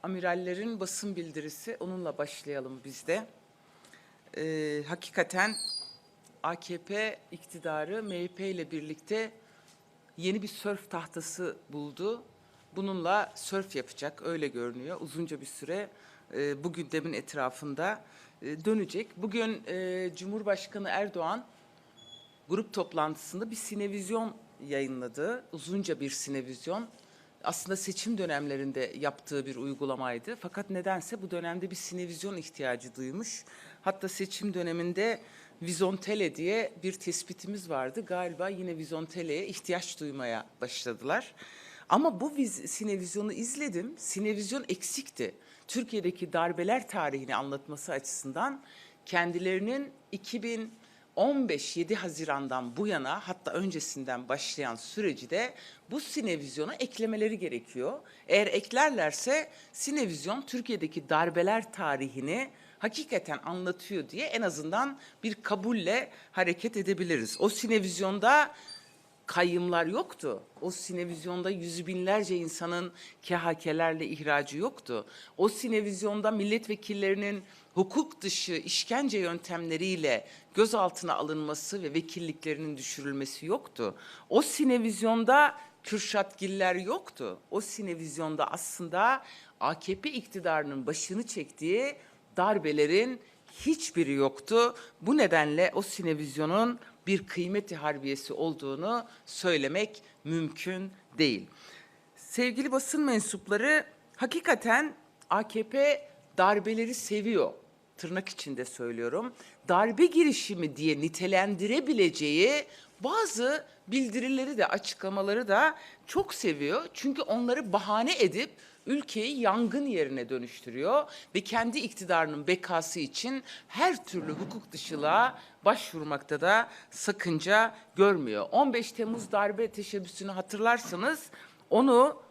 amirallerin basın bildirisi, onunla başlayalım biz de. Hakikaten AKP iktidarı MHP ile birlikte yeni bir sörf tahtası buldu. Bununla sörf yapacak, öyle görünüyor. Uzunca bir süre bu gündemin etrafında dönecek. Bugün Cumhurbaşkanı Erdoğan grup toplantısında bir sinevizyon yayınladı. Uzunca bir sinevizyon. Aslında seçim dönemlerinde yaptığı bir uygulamaydı. Fakat nedense bu dönemde bir sinevizyon ihtiyacı duymuş. Hatta seçim döneminde Vizontele diye bir tespitimiz vardı. Galiba yine Vizontele'ye ihtiyaç duymaya başladılar. Ama bu sinevizyonu izledim. Sinevizyon eksikti. Türkiye'deki darbeler tarihini anlatması açısından kendilerinin 2015 7 Haziran'dan bu yana, hatta öncesinden başlayan süreci de bu sinevizyona eklemeleri gerekiyor. Eğer eklerlerse sinevizyon Türkiye'deki darbeler tarihini hakikaten anlatıyor diye en azından bir kabulle hareket edebiliriz. O sinevizyonda kayyımlar yoktu. O sinevizyonda yüz binlerce insanın KHK'lerle ihracı yoktu. O sinevizyonda milletvekillerinin hukuk dışı işkence yöntemleriyle gözaltına alınması ve vekilliklerinin düşürülmesi yoktu. O sinevizyonda Kürşatgiller yoktu. O sinevizyonda aslında AKP iktidarının başını çektiği darbelerin hiçbiri yoktu. Bu nedenle o sinevizyonun bir kıymeti harbiyesi olduğunu söylemek mümkün değil. Sevgili basın mensupları, hakikaten AKP darbeleri seviyor. Tırnak içinde söylüyorum. Darbe girişimi diye nitelendirebileceği bazı bildirileri de, açıklamaları da çok seviyor. Çünkü onları bahane edip ülkeyi yangın yerine dönüştürüyor ve kendi iktidarının bekası için her türlü hukuk dışılığa başvurmakta da sakınca görmüyor. 15 Temmuz darbe teşebbüsünü hatırlarsanız onu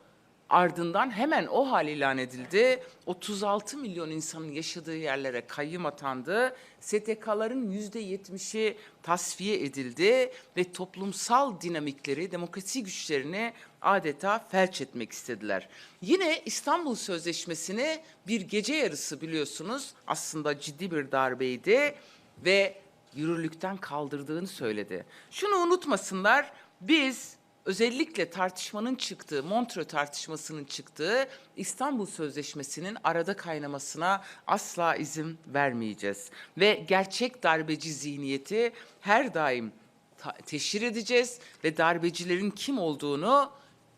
ardından hemen o hal ilan edildi. 36 milyon insanın yaşadığı yerlere kayyım atandı. STK'ların %70'i tasfiye edildi ve toplumsal dinamikleri, demokrasi güçlerini adeta felç etmek istediler. Yine İstanbul Sözleşmesi'ni bir gece yarısı, biliyorsunuz, aslında ciddi bir darbeydi ve yürürlükten kaldırdığını söyledi. Şunu unutmasınlar, biz özellikle tartışmanın çıktığı, Montreux tartışmasının çıktığı İstanbul Sözleşmesi'nin arada kaynamasına asla izin vermeyeceğiz. Ve gerçek darbeci zihniyeti her daim teşhir edeceğiz ve darbecilerin kim olduğunu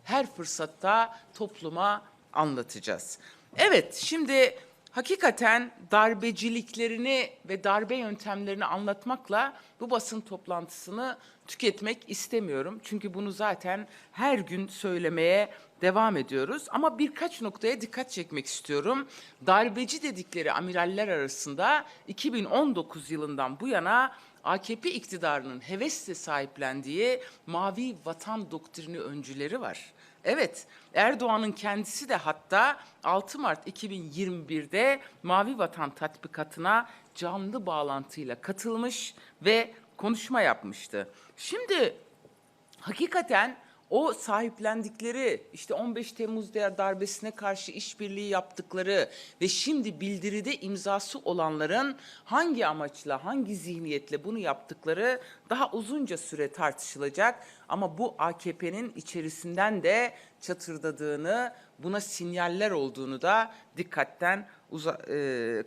her fırsatta topluma anlatacağız. Evet, şimdi hakikaten darbeciliklerini ve darbe yöntemlerini anlatmakla bu basın toplantısını tüketmek istemiyorum. Çünkü bunu zaten her gün söylemeye devam ediyoruz. Ama birkaç noktaya dikkat çekmek istiyorum. Darbeci dedikleri amiraller arasında 2019 yılından bu yana AKP iktidarının hevesle sahiplendiği Mavi Vatan doktrini öncüleri var. Evet, Erdoğan'ın kendisi de hatta 6 Mart 2021'de Mavi Vatan tatbikatına canlı bağlantıyla katılmış ve konuşma yapmıştı. Şimdi hakikaten o sahiplendikleri, işte 15 Temmuz darbesine karşı işbirliği yaptıkları ve şimdi bildiride imzası olanların hangi amaçla, hangi zihniyetle bunu yaptıkları daha uzunca süre tartışılacak. Ama bu AKP'nin içerisinden de çatırdadığını, buna sinyaller olduğunu da dikkatten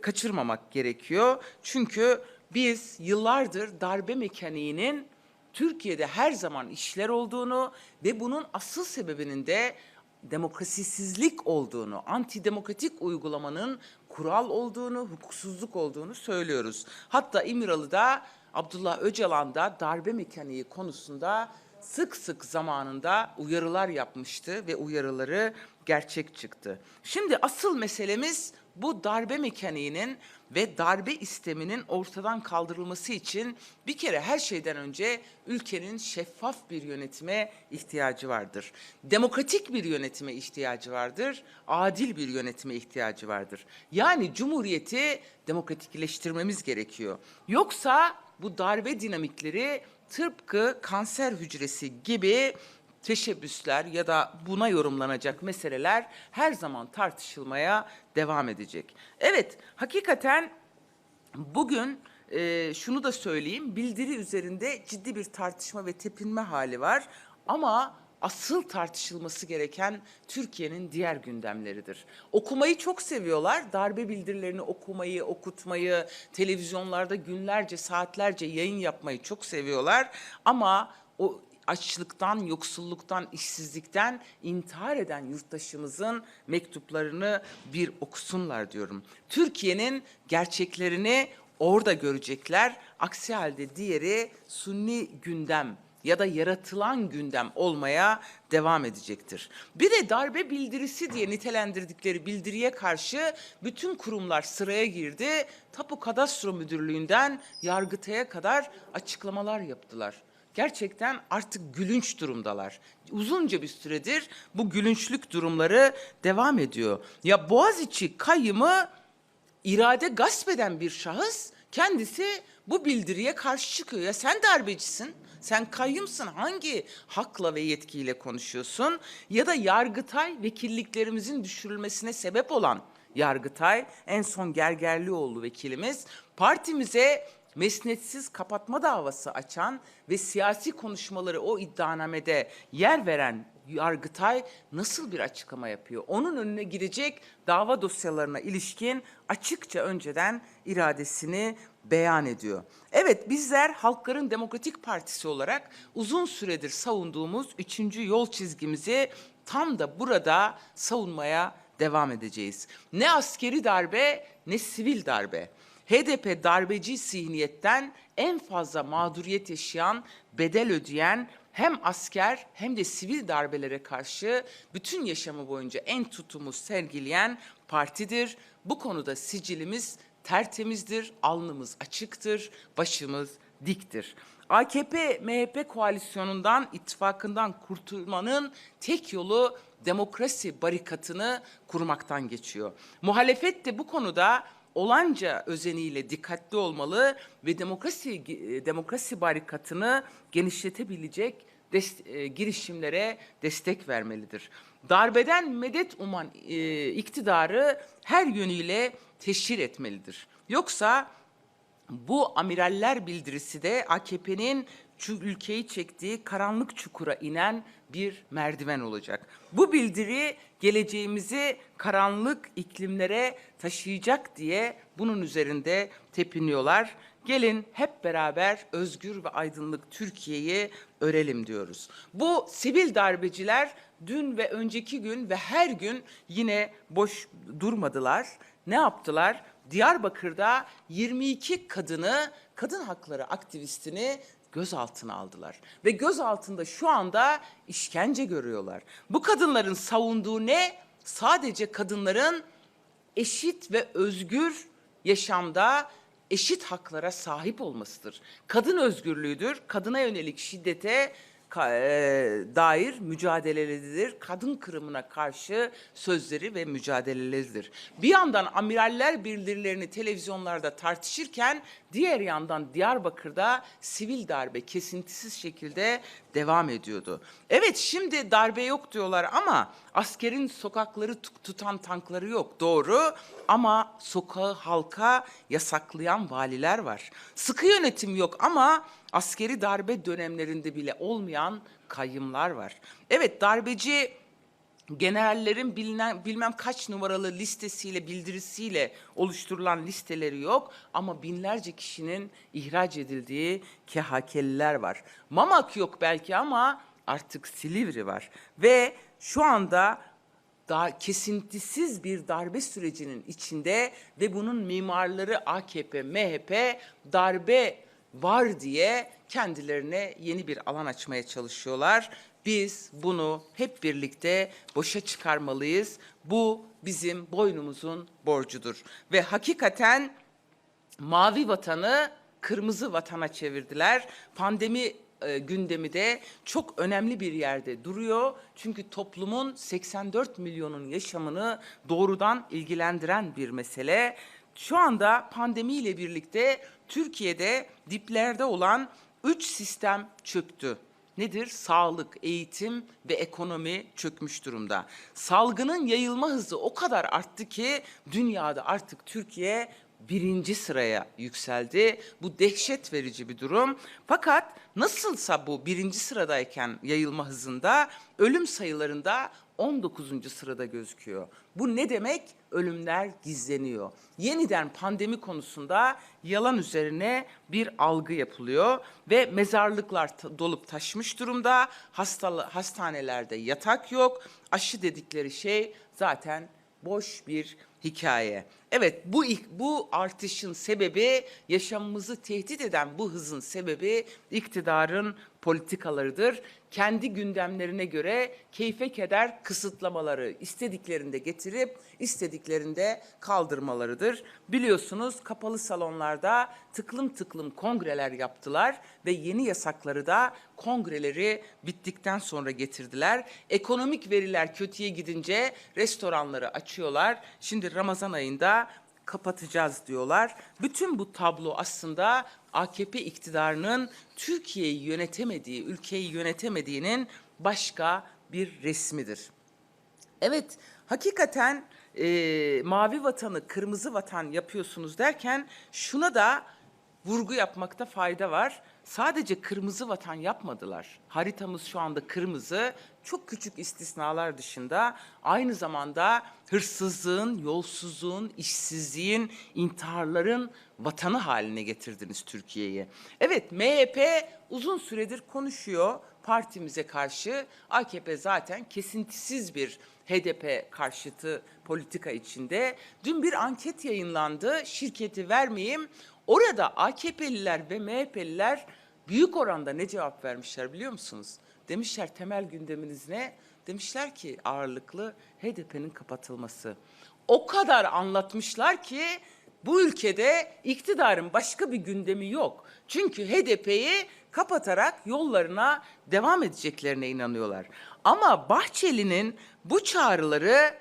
kaçırmamak gerekiyor. Çünkü biz yıllardır darbe mekaniğinin Türkiye'de her zaman işler olduğunu ve bunun asıl sebebinin de demokrasisizlik olduğunu, antidemokratik uygulamanın kural olduğunu, hukuksuzluk olduğunu söylüyoruz. Hatta İmralı'da, Abdullah Öcalan'da darbe mekaniği konusunda sık sık zamanında uyarılar yapmıştı ve uyarıları gerçek çıktı. Şimdi asıl meselemiz bu darbe mekaniğinin ve darbe isteminin ortadan kaldırılması için bir kere her şeyden önce ülkenin şeffaf bir yönetime ihtiyacı vardır. Demokratik bir yönetime ihtiyacı vardır. Adil bir yönetime ihtiyacı vardır. Yani Cumhuriyeti demokratikleştirmemiz gerekiyor. Yoksa bu darbe dinamikleri tıpkı kanser hücresi gibi teşebbüsler ya da buna yorumlanacak meseleler her zaman tartışılmaya devam edecek. Evet, hakikaten bugün şunu da söyleyeyim, bildiri üzerinde ciddi bir tartışma ve tepinme hali var. Ama asıl tartışılması gereken Türkiye'nin diğer gündemleridir. Okumayı çok seviyorlar. Darbe bildirilerini okumayı, okutmayı, televizyonlarda günlerce, saatlerce yayın yapmayı çok seviyorlar. Ama o açlıktan, yoksulluktan, işsizlikten intihar eden yurttaşımızın mektuplarını bir okusunlar diyorum. Türkiye'nin gerçeklerini orada görecekler. Aksi halde diğeri suni gündem ya da yaratılan gündem olmaya devam edecektir. Bir de darbe bildirisi diye nitelendirdikleri bildiriye karşı bütün kurumlar sıraya girdi. Tapu Kadastro Müdürlüğü'nden Yargıtay'a kadar açıklamalar yaptılar. Gerçekten artık gülünç durumdalar. Uzunca bir süredir bu gülünçlük durumları devam ediyor. Ya Boğaziçi kayyımı irade gasp eden bir şahıs kendisi bu bildiriye karşı çıkıyor. Ya sen darbecisin, sen kayyımsın, hangi hakla ve yetkiyle konuşuyorsun? Ya da Yargıtay vekilliklerimizin düşürülmesine sebep olan Yargıtay, en son Gergerlioğlu vekilimiz, partimize mesnetsiz kapatma davası açan ve siyasi konuşmaları o iddianamede yer veren Yargıtay nasıl bir açıklama yapıyor? Onun önüne girecek dava dosyalarına ilişkin açıkça önceden iradesini beyan ediyor. Evet, bizler Halkların Demokratik Partisi olarak uzun süredir savunduğumuz 3. yol çizgimizi tam da burada savunmaya devam edeceğiz. Ne askeri darbe ne sivil darbe. HDP darbeci zihniyetten en fazla mağduriyet yaşayan, bedel ödeyen hem asker hem de sivil darbelere karşı bütün yaşamı boyunca en tutumu sergileyen partidir. Bu konuda sicilimiz tertemizdir, alnımız açıktır, başımız diktir. AKP-MHP koalisyonundan, ittifakından kurtulmanın tek yolu demokrasi barikatını kurmaktan geçiyor. Muhalefet de bu konuda olanca özeniyle dikkatli olmalı ve demokrasi barikatını genişletebilecek girişimlere destek vermelidir. Darbeden medet uman iktidarı her yönüyle teşhir etmelidir. Yoksa bu amiraller bildirisi de AKP'nin ülkeyi çektiği karanlık çukura inen bir merdiven olacak. Bu bildiri geleceğimizi karanlık iklimlere taşıyacak diye bunun üzerinde tepiniyorlar. Gelin hep beraber özgür ve aydınlık Türkiye'yi örelim diyoruz. Bu sivil darbeciler dün ve önceki gün ve her gün yine boş durmadılar. Ne yaptılar? Diyarbakır'da 22 kadın hakları aktivistini gözaltına aldılar. Ve gözaltında şu anda işkence görüyorlar. Bu kadınların savunduğu ne? Sadece kadınların eşit ve özgür yaşamda eşit haklara sahip olmasıdır. Kadın özgürlüğüdür. Kadına yönelik şiddete dair mücadeleleridir. Kadın kırımına karşı sözleri ve mücadeleleridir. Bir yandan amiraller bildirilerini televizyonlarda tartışırken diğer yandan Diyarbakır'da sivil darbe kesintisiz şekilde devam ediyordu. Evet, şimdi darbe yok diyorlar ama askerin sokakları tutan tankları yok, doğru, ama sokağı halka yasaklayan valiler var. Sıkı yönetim yok ama askeri darbe dönemlerinde bile olmayan kayyımlar var. Evet, darbeci generallerin bilmem kaç numaralı listesiyle, bildirisiyle oluşturulan listeleri yok ama binlerce kişinin ihraç edildiği KHK'liler var. Mamak yok belki ama artık Silivri var ve şu anda daha kesintisiz bir darbe sürecinin içinde ve bunun mimarları AKP, MHP darbe var diye kendilerine yeni bir alan açmaya çalışıyorlar. Biz bunu hep birlikte boşa çıkarmalıyız. Bu bizim boynumuzun borcudur. Ve hakikaten mavi vatanı kırmızı vatana çevirdiler. Pandemi gündemi de çok önemli bir yerde duruyor. Çünkü toplumun 84 milyonun yaşamını doğrudan ilgilendiren bir mesele. Şu anda pandemiyle birlikte Türkiye'de diplerde olan 3 sistem çöktü. Nedir? Sağlık, eğitim ve ekonomi çökmüş durumda. Salgının yayılma hızı o kadar arttı ki dünyada artık Türkiye birinci sıraya yükseldi. Bu dehşet verici bir durum. Fakat nasılsa bu birinci sıradayken yayılma hızında ölüm sayılarında 19. sırada gözüküyor. Bu ne demek? Ölümler gizleniyor. Yeniden pandemi konusunda yalan üzerine bir algı yapılıyor ve mezarlıklar dolup taşmış durumda. Hastanelerde yatak yok. Aşı dedikleri şey zaten boş bir hikaye. Evet, bu artışın sebebi, yaşamımızı tehdit eden bu hızın sebebi iktidarın politikalarıdır. Kendi gündemlerine göre keyfe keder kısıtlamaları istediklerinde getirip istediklerinde kaldırmalarıdır. Biliyorsunuz kapalı salonlarda tıklım tıklım kongreler yaptılar ve yeni yasakları da kongreleri bittikten sonra getirdiler. Ekonomik veriler kötüye gidince restoranları açıyorlar. Şimdi Ramazan ayında kapatacağız diyorlar. Bütün bu tablo aslında AKP iktidarının Türkiye'yi yönetemediği, ülkeyi yönetemediğinin başka bir resmidir. Evet, hakikaten mavi vatanı kırmızı vatan yapıyorsunuz derken şuna da vurgu yapmakta fayda var. Sadece kırmızı vatan yapmadılar. Haritamız şu anda kırmızı. Çok küçük istisnalar dışında aynı zamanda hırsızlığın, yolsuzluğun, işsizliğin, intiharların vatanı haline getirdiniz Türkiye'yi. Evet, MHP uzun süredir konuşuyor partimize karşı. AKP zaten kesintisiz bir HDP karşıtı politika içinde. Dün bir anket yayınlandı. Şirketi vermeyeyim. Orada AKP'liler ve MHP'liler büyük oranda ne cevap vermişler biliyor musunuz? Demişler temel gündeminiz ne? Demişler ki ağırlıklı HDP'nin kapatılması. O kadar anlatmışlar ki bu ülkede iktidarın başka bir gündemi yok. Çünkü HDP'yi kapatarak yollarına devam edeceklerine inanıyorlar. Ama Bahçeli'nin bu çağrıları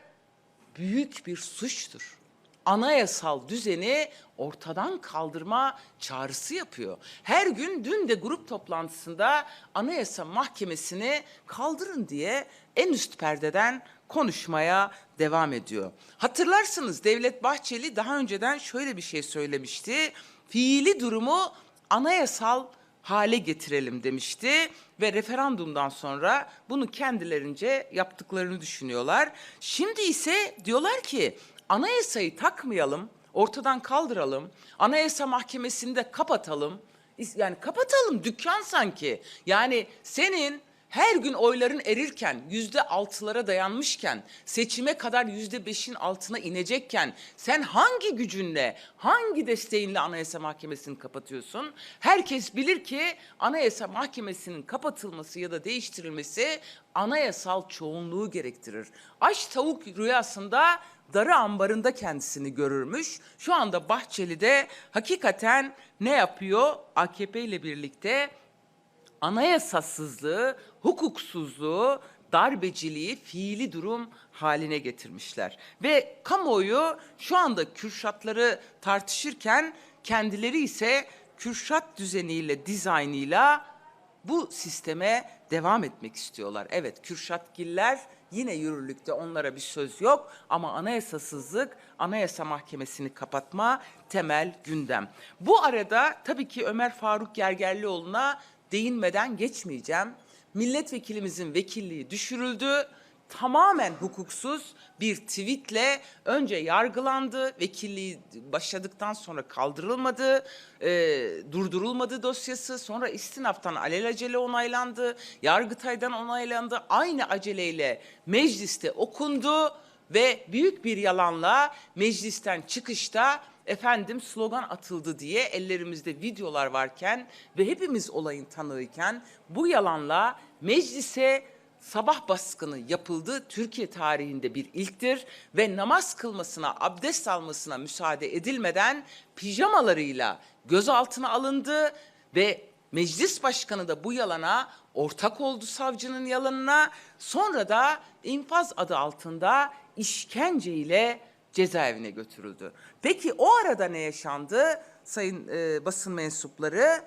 büyük bir suçtur. Anayasal düzeni ortadan kaldırma çağrısı yapıyor. Her gün dün de grup toplantısında Anayasa Mahkemesi'ni kaldırın diye en üst perdeden konuşmaya devam ediyor. Hatırlarsınız Devlet Bahçeli daha önceden şöyle bir şey söylemişti. Fiili durumu anayasal hale getirelim demişti ve referandumdan sonra bunu kendilerince yaptıklarını düşünüyorlar. Şimdi ise diyorlar ki anayasayı takmayalım, ortadan kaldıralım, Anayasa Mahkemesi'ni de kapatalım. Yani kapatalım dükkan sanki. Yani senin her gün oyların erirken, %6'lara dayanmışken, seçime kadar %5'in altına inecekken sen hangi gücünle, hangi desteğinle Anayasa Mahkemesi'ni kapatıyorsun? Herkes bilir ki Anayasa Mahkemesi'nin kapatılması ya da değiştirilmesi anayasal çoğunluğu gerektirir. Aç tavuk rüyasında darı ambarında kendisini görürmüş. Şu anda Bahçeli'de hakikaten ne yapıyor? AKP ile birlikte anayasasızlığı, hukuksuzluğu, darbeciliği fiili durum haline getirmişler. Ve kamuoyu şu anda Kürşatları tartışırken kendileri ise Kürşat düzeniyle, dizaynıyla bu sisteme devam etmek istiyorlar. Evet, Kürşatgiller yine yürürlükte, onlara bir söz yok ama anayasasızlık, Anayasa Mahkemesi'ni kapatma temel gündem. Bu arada tabii ki Ömer Faruk Gergerlioğlu'na değinmeden geçmeyeceğim. Milletvekilimizin vekilliği düşürüldü. Tamamen hukuksuz bir tweetle önce yargılandı, vekilliği başladıktan sonra kaldırılmadı, durdurulmadı dosyası, sonra istinaftan alelacele onaylandı, Yargıtay'dan onaylandı, aynı aceleyle mecliste okundu ve büyük bir yalanla meclisten çıkışta efendim slogan atıldı diye ellerimizde videolar varken ve hepimiz olayın tanığıyken bu yalanla meclise sabah baskını yapıldı. Türkiye tarihinde bir ilktir ve namaz kılmasına, abdest almasına müsaade edilmeden pijamalarıyla gözaltına alındı ve meclis başkanı da bu yalana ortak oldu, savcının yalanına. Sonra da infaz adı altında işkenceyle cezaevine götürüldü. Peki o arada ne yaşandı sayın basın mensupları?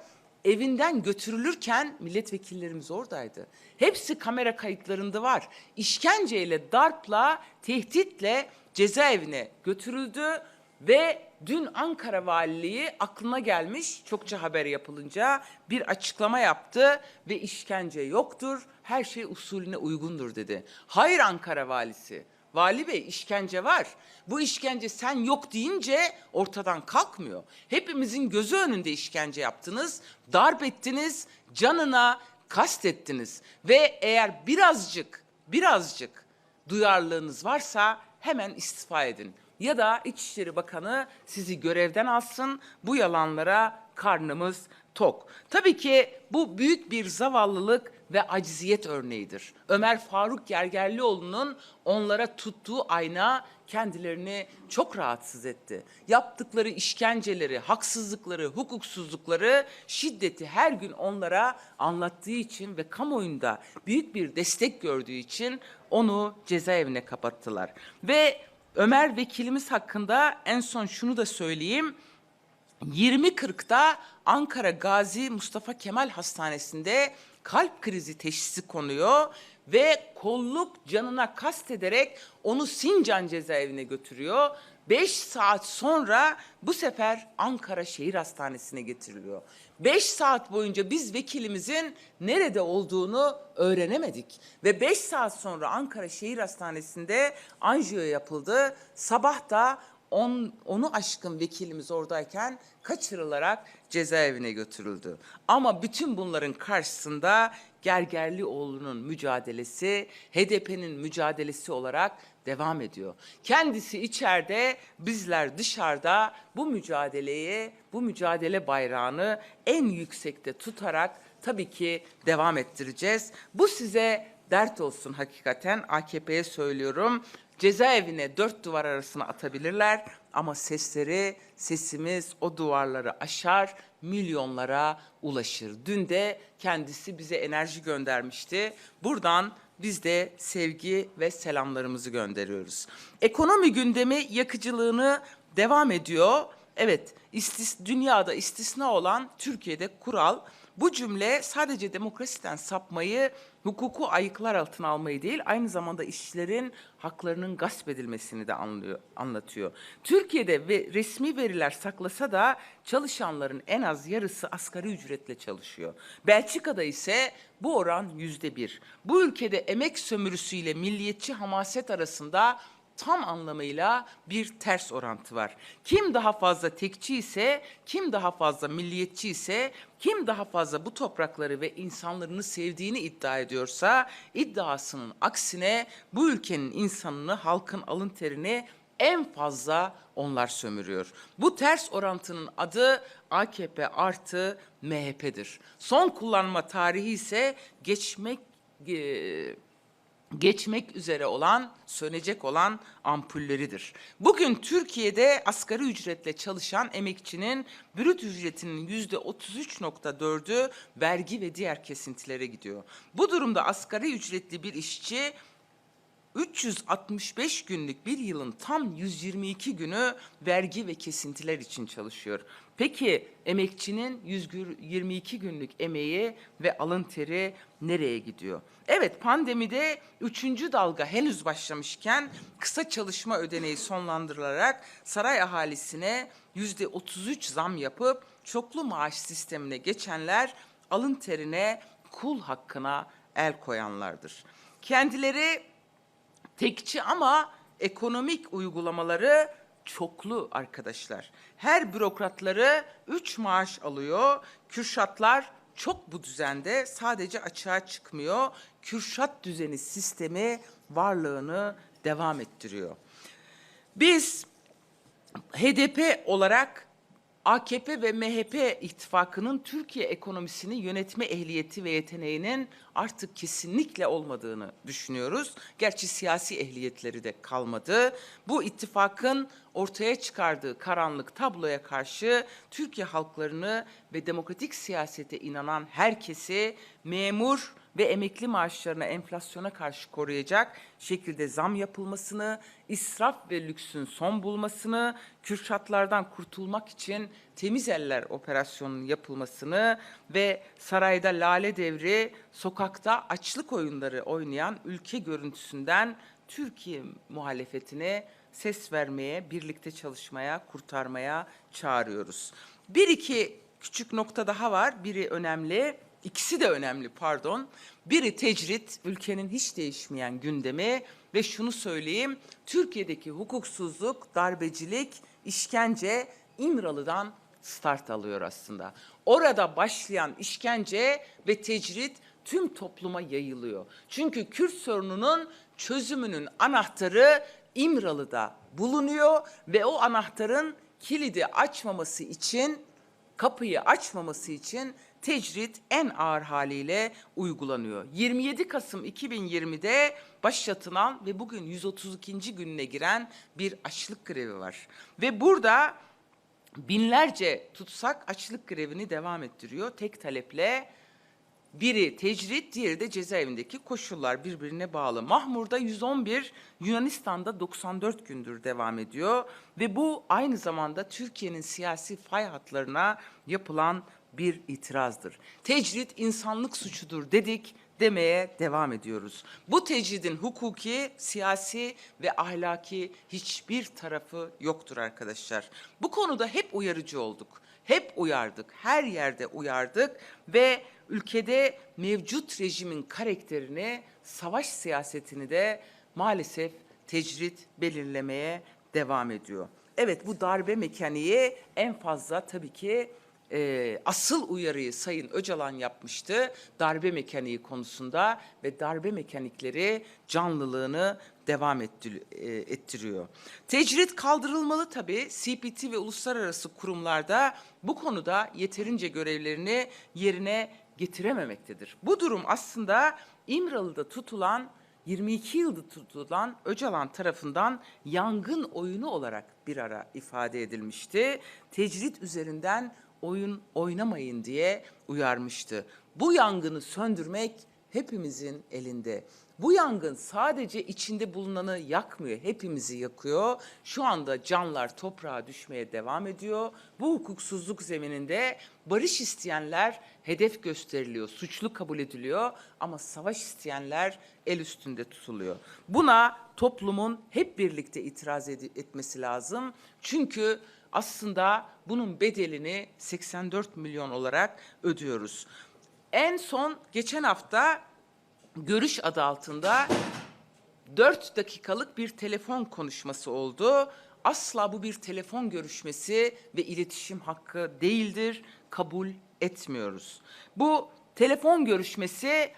evinden götürülürken milletvekillerimiz oradaydı. Hepsi kamera kayıtlarında var. İşkenceyle, darpla, tehditle cezaevine götürüldü ve dün Ankara Valiliği aklına gelmiş, çokça haber yapılınca bir açıklama yaptı ve işkence yoktur, her şey usulüne uygundur dedi. Hayır Ankara Valisi. Vali Bey, işkence var. Bu işkence sen yok deyince ortadan kalkmıyor. Hepimizin gözü önünde işkence yaptınız, darp ettiniz, canına kastettiniz. Ve eğer birazcık duyarlılığınız varsa hemen istifa edin. Ya da İçişleri Bakanı sizi görevden alsın, bu yalanlara karnımız tok. Tabii ki bu büyük bir zavallılık ve acziyet örneğidir. Ömer Faruk Gergerlioğlu'nun onlara tuttuğu ayna kendilerini çok rahatsız etti. Yaptıkları işkenceleri, haksızlıkları, hukuksuzlukları, şiddeti her gün onlara anlattığı için ve kamuoyunda büyük bir destek gördüğü için onu cezaevine kapattılar. Ve Ömer vekilimiz hakkında en son şunu da söyleyeyim. 20.40'da Ankara Gazi Mustafa Kemal Hastanesi'nde kalp krizi teşhisi konuyor ve kolluk canına kastederek onu Sincan cezaevine götürüyor. 5 saat sonra bu sefer Ankara Şehir Hastanesi'ne getiriliyor. 5 saat boyunca biz vekilimizin nerede olduğunu öğrenemedik. Ve 5 saat sonra Ankara Şehir Hastanesi'nde anjiyo yapıldı. Sabah da onu aşkın vekilimiz oradayken kaçırılarak cezaevine götürüldü. Ama bütün bunların karşısında Gergerlioğlu'nun mücadelesi, HDP'nin mücadelesi olarak devam ediyor. Kendisi içeride, bizler dışarıda bu mücadeleyi, bu mücadele bayrağını en yüksekte tutarak tabii ki devam ettireceğiz. Bu size dert olsun hakikaten, AKP'ye söylüyorum. Cezaevine 4 duvar arasına atabilirler ama sesimiz o duvarları aşar, milyonlara ulaşır. Dün de kendisi bize enerji göndermişti. Buradan biz de sevgi ve selamlarımızı gönderiyoruz. Ekonomi gündemi yakıcılığını devam ediyor. Evet, dünyada istisna olan Türkiye'de kural. Bu cümle sadece demokrasiden sapmayı, hukuku ayıklar altına almayı değil, aynı zamanda işçilerin haklarının gasp edilmesini de anlatıyor. Türkiye'de resmi veriler saklasa da çalışanların en az yarısı asgari ücretle çalışıyor. Belçika'da ise bu oran %1. Bu ülkede emek sömürüsüyle milliyetçi hamaset arasında tam anlamıyla bir ters orantı var. Kim daha fazla tekçi ise, kim daha fazla milliyetçi ise, kim daha fazla bu toprakları ve insanlarını sevdiğini iddia ediyorsa, iddiasının aksine bu ülkenin insanını, halkın alın terini en fazla onlar sömürüyor. Bu ters orantının adı AKP artı MHP'dir. Son kullanma tarihi ise geçmek üzere olan, sönecek olan ampulleridir. Bugün Türkiye'de asgari ücretle çalışan emekçinin brüt ücretinin %33,4'ü vergi ve diğer kesintilere gidiyor. Bu durumda asgari ücretli bir işçi 365 günlük bir yılın tam 122 günü vergi ve kesintiler için çalışıyor. Peki emekçinin 122 günlük emeği ve alın teri nereye gidiyor? Evet, pandemide 3. dalga henüz başlamışken kısa çalışma ödeneği sonlandırılarak saray ahalisine %33 zam yapıp çoklu maaş sistemine geçenler alın terine, kul hakkına el koyanlardır. Kendileri tekçi ama ekonomik uygulamaları çoklu arkadaşlar. Her bürokratları 3 maaş alıyor. Kürşatlar çok bu düzende, sadece açığa çıkmıyor. Kürşat düzeni sistemi varlığını devam ettiriyor. Biz HDP olarak AKP ve MHP ittifakının Türkiye ekonomisini yönetme ehliyeti ve yeteneğinin artık kesinlikle olmadığını düşünüyoruz. Gerçi siyasi ehliyetleri de kalmadı. Bu ittifakın ortaya çıkardığı karanlık tabloya karşı Türkiye halklarını ve demokratik siyasete inanan herkesi memur ve emekli maaşlarına enflasyona karşı koruyacak şekilde zam yapılmasını, israf ve lüksün son bulmasını, Kürşatlardan kurtulmak için temiz eller operasyonunun yapılmasını ve sarayda lale devri, sokakta açlık oyunları oynayan ülke görüntüsünden Türkiye muhalefetine ses vermeye, birlikte çalışmaya, kurtarmaya çağırıyoruz. Bir iki küçük nokta daha var. Biri önemli, ikisi de önemli pardon. Biri tecrit, ülkenin hiç değişmeyen gündemi ve şunu söyleyeyim, Türkiye'deki hukuksuzluk, darbecilik, işkence İmralı'dan start alıyor aslında. Orada başlayan işkence ve tecrit tüm topluma yayılıyor. Çünkü Kürt sorununun çözümünün anahtarı İmralı'da bulunuyor ve o anahtarın kilidi açmaması için, kapıyı açmaması için tecrit en ağır haliyle uygulanıyor. 27 Kasım 2020'de başlatılan ve bugün 132. gününe giren bir açlık grevi var. Ve burada binlerce tutsak açlık grevini devam ettiriyor tek taleple. Biri tecrit, diğeri de cezaevindeki koşullar birbirine bağlı. Mahmur'da 111, Yunanistan'da 94 gündür devam ediyor ve bu aynı zamanda Türkiye'nin siyasi fay hatlarına yapılan bir itirazdır. Tecrit insanlık suçudur dedik, demeye devam ediyoruz. Bu tecridin hukuki, siyasi ve ahlaki hiçbir tarafı yoktur arkadaşlar. Bu konuda hep uyarıcı olduk. Hep uyardık, her yerde uyardık ve ülkede mevcut rejimin karakterini, savaş siyasetini de maalesef tecrit belirlemeye devam ediyor. Evet, bu darbe mekaniği en fazla tabii ki asıl uyarıyı Sayın Öcalan yapmıştı darbe mekaniği konusunda ve darbe mekanikleri canlılığını devam ettiriyor. Tecrit kaldırılmalı tabii. CPT ve uluslararası kurumlarda bu konuda yeterince görevlerini yerine getirememektedir. Bu durum aslında İmralı'da tutulan 22 yıldır tutulan Öcalan tarafından yangın oyunu olarak bir ara ifade edilmişti. Tecrit üzerinden oyun oynamayın diye uyarmıştı. Bu yangını söndürmek hepimizin elinde. Bu yangın sadece içinde bulunanı yakmıyor, hepimizi yakıyor. Şu anda canlar toprağa düşmeye devam ediyor. Bu hukuksuzluk zemininde barış isteyenler hedef gösteriliyor, suçlu kabul ediliyor ama savaş isteyenler el üstünde tutuluyor. Buna toplumun hep birlikte itiraz etmesi lazım. Çünkü aslında bunun bedelini 84 milyon olarak ödüyoruz. En son geçen hafta görüş adı altında 4 dakikalık bir telefon konuşması oldu. Asla bu bir telefon görüşmesi ve iletişim hakkı değildir. Kabul etmiyoruz. Bu telefon görüşmesi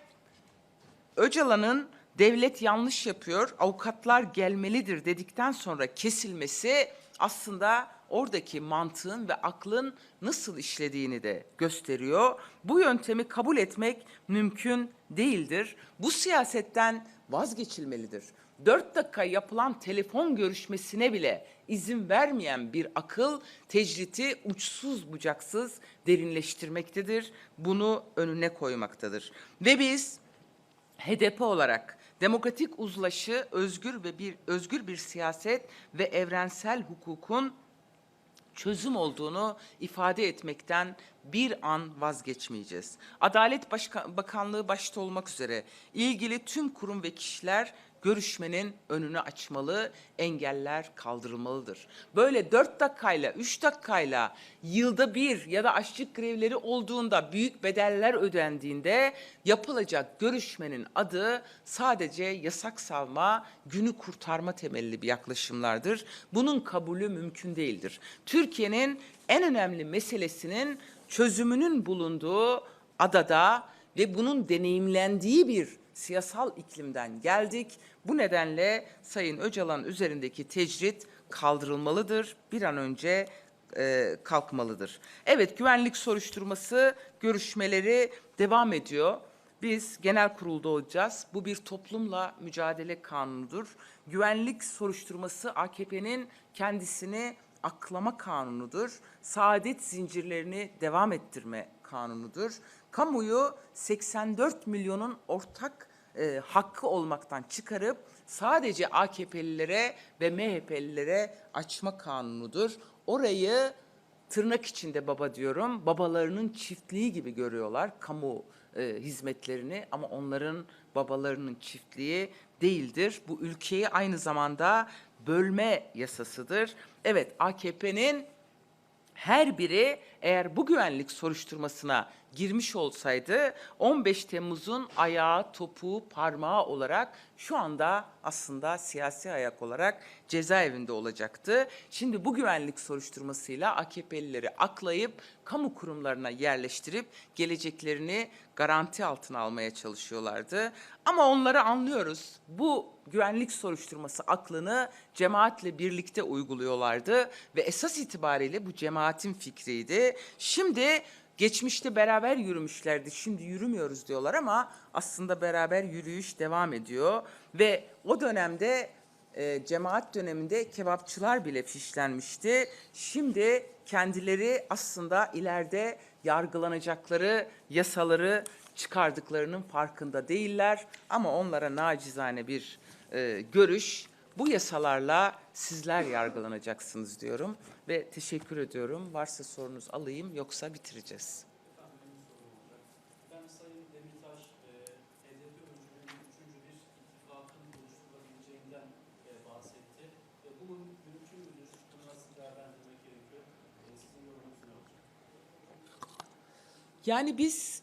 Öcalan'ın devlet yanlış yapıyor, avukatlar gelmelidir dedikten sonra kesilmesi aslında oradaki mantığın ve aklın nasıl işlediğini de gösteriyor. Bu yöntemi kabul etmek mümkün değildir. Bu siyasetten vazgeçilmelidir. 4 dakika yapılan telefon görüşmesine bile izin vermeyen bir akıl tecriti uçsuz bucaksız derinleştirmektedir. Bunu önüne koymaktadır. Ve biz HDP olarak demokratik uzlaşı, özgür bir siyaset ve evrensel hukukun çözüm olduğunu ifade etmekten bir an vazgeçmeyeceğiz. Adalet Bakanlığı başta olmak üzere ilgili tüm kurum ve kişiler görüşmenin önünü açmalı, engeller kaldırılmalıdır. Böyle 4 dakikayla, 3 dakikayla yılda bir ya da açlık grevleri olduğunda, büyük bedeller ödendiğinde yapılacak görüşmenin adı sadece yasak savma, günü kurtarma temelli bir yaklaşımlardır. Bunun kabulü mümkün değildir. Türkiye'nin en önemli meselesinin çözümünün bulunduğu adada ve bunun deneyimlendiği bir siyasal iklimden geldik. Bu nedenle Sayın Öcalan üzerindeki tecrit kaldırılmalıdır. Bir an önce kalkmalıdır. Evet, güvenlik soruşturması görüşmeleri devam ediyor. Biz genel kurulda olacağız. Bu bir toplumla mücadele kanunudur. Güvenlik soruşturması AKP'nin kendisini aklama kanunudur. Saadet zincirlerini devam ettirme kanunudur. kamuyu 84 milyonun ortak hakkı olmaktan çıkarıp sadece AKP'lilere ve MHP'lilere açma kanunudur. Orayı tırnak içinde baba diyorum, babalarının çiftliği gibi görüyorlar kamu hizmetlerini, ama onların babalarının çiftliği değildir. Bu ülkeyi aynı zamanda bölme yasasıdır. Evet, AKP'nin her biri eğer bu güvenlik soruşturmasına girmiş olsaydı 15 Temmuz'un ayağı, topuğu, parmağı olarak şu anda aslında siyasi ayak olarak cezaevinde olacaktı. Şimdi bu güvenlik soruşturmasıyla AKP'lileri aklayıp kamu kurumlarına yerleştirip geleceklerini garanti altına almaya çalışıyorlardı. Ama onları anlıyoruz. Bu güvenlik soruşturması aklını cemaatle birlikte uyguluyorlardı ve esas itibariyle bu cemaatin fikriydi. Şimdi geçmişte beraber yürümüşlerdi, şimdi yürümüyoruz diyorlar ama aslında beraber yürüyüş devam ediyor. Ve o dönemde cemaat döneminde kebapçılar bile fişlenmişti. Şimdi kendileri aslında ileride yargılanacakları yasaları çıkardıklarının farkında değiller. Ama onlara nacizane bir görüş, bu yasalarla sizler yargılanacaksınız diyorum ve teşekkür ediyorum. Varsa sorunuz alayım, yoksa bitireceğiz. Ben Sayın Demirtaş, HDP öncülüğünün üçüncü bir ittifakın oluşturulabileceğinden bahsetti. Bu mümkün müdür? Bunu nasıl değerlendirmek gerekiyor? Sizin yorumunuz ne olacak? Yani biz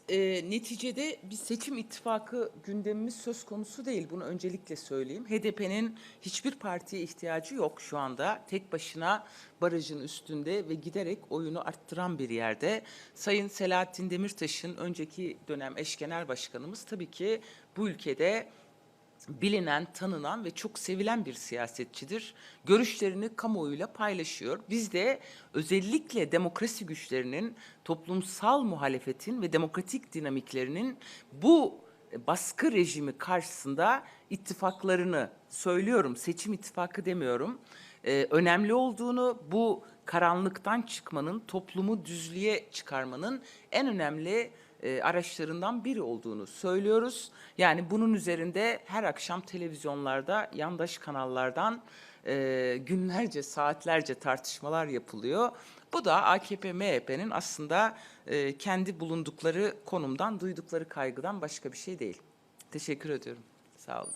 neticede bir seçim ittifakı gündemimiz söz konusu değil. Bunu öncelikle söyleyeyim. HDP'nin hiçbir partiye ihtiyacı yok şu anda. Tek başına barajın üstünde ve giderek oyunu arttıran bir yerde. Sayın Selahattin Demirtaş'ın önceki dönem eş genel başkanımız tabii ki bu ülkede bilinen, tanınan ve çok sevilen bir siyasetçidir. Görüşlerini kamuoyuyla paylaşıyor. Biz de özellikle demokrasi güçlerinin, toplumsal muhalefetin ve demokratik dinamiklerinin bu baskı rejimi karşısında ittifaklarını söylüyorum, seçim ittifakı demiyorum, önemli olduğunu, bu karanlıktan çıkmanın, toplumu düzlüğe çıkarmanın en önemli araçlarından biri olduğunu söylüyoruz. Yani bunun üzerinde her akşam televizyonlarda, yandaş kanallardan günlerce, saatlerce tartışmalar yapılıyor. Bu da AKP, MHP'nin aslında kendi bulundukları konumdan, duydukları kaygıdan başka bir şey değil. Teşekkür ediyorum. Sağ olun.